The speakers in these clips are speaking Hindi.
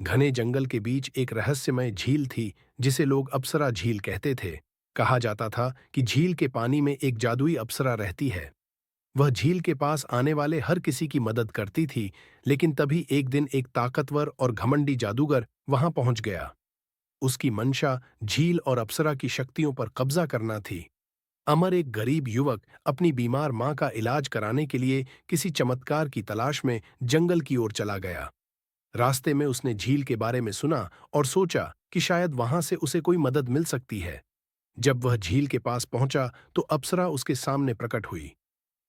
घने जंगल के बीच एक रहस्यमय झील थी जिसे लोग अप्सरा झील कहते थे। कहा जाता था कि झील के पानी में एक जादुई अप्सरा रहती है। वह झील के पास आने वाले हर किसी की मदद करती थी, लेकिन तभी एक दिन एक ताकतवर और घमंडी जादूगर वहां पहुंच गया। उसकी मंशा झील और अप्सरा की शक्तियों पर कब्जा करना थी। अमर एक गरीब युवक अपनी बीमार मां का इलाज कराने के लिए किसी चमत्कार की तलाश में जंगल की ओर चला गया। रास्ते में उसने झील के बारे में सुना और सोचा कि शायद वहां से उसे कोई मदद मिल सकती है। जब वह झील के पास पहुंचा तो अप्सरा उसके सामने प्रकट हुई।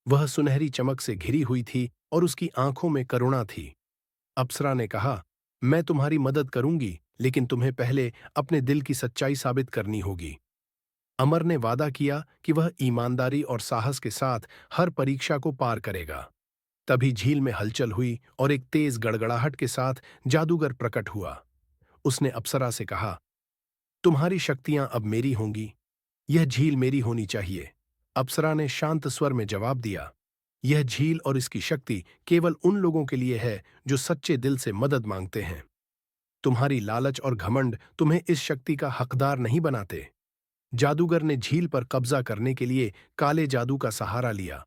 वह सुनहरी चमक से घिरी हुई थी और उसकी आंखों में करुणा थी। अप्सरा ने कहा, मैं तुम्हारी मदद करूंगी, लेकिन तुम्हें पहले अपने दिल की सच्चाई साबित करनी होगी। अमर ने वादा किया कि वह ईमानदारी और साहस के साथ हर परीक्षा को पार करेगा। तभी झील में हलचल हुई और एक तेज गड़गड़ाहट के साथ जादूगर प्रकट हुआ। उसने अप्सरा से कहा, तुम्हारी शक्तियां अब मेरी होंगी। यह झील मेरी होनी चाहिए। अप्सरा ने शांत स्वर में जवाब दिया, यह झील और इसकी शक्ति केवल उन लोगों के लिए है जो सच्चे दिल से मदद मांगते हैं। तुम्हारी लालच और घमंड तुम्हें इस शक्ति का हकदार नहीं बनाते। जादूगर ने झील पर कब्जा करने के लिए काले जादू का सहारा लिया।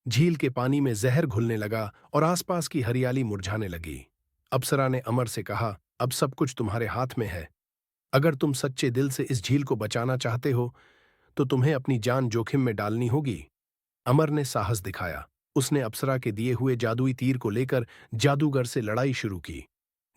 झील के पानी में जहर घुलने लगा और आसपास की हरियाली मुरझाने लगी। अप्सरा ने अमर से कहा, अब सब कुछ तुम्हारे हाथ में है। अगर तुम सच्चे दिल से इस झील को बचाना चाहते हो तो तुम्हें अपनी जान जोखिम में डालनी होगी। अमर ने साहस दिखाया। उसने अप्सरा के दिए हुए जादुई तीर को लेकर जादूगर से लड़ाई शुरू की।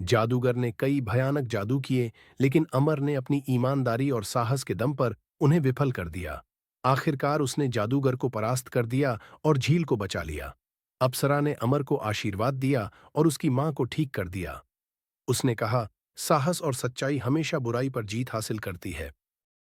जादूगर ने कई भयानक जादू किए, लेकिन अमर ने अपनी ईमानदारी और साहस के दम पर उन्हें विफल कर दिया। आखिरकार उसने जादूगर को परास्त कर दिया और झील को बचा लिया। अप्सरा ने अमर को आशीर्वाद दिया और उसकी मां को ठीक कर दिया। उसने कहा, साहस और सच्चाई हमेशा बुराई पर जीत हासिल करती है।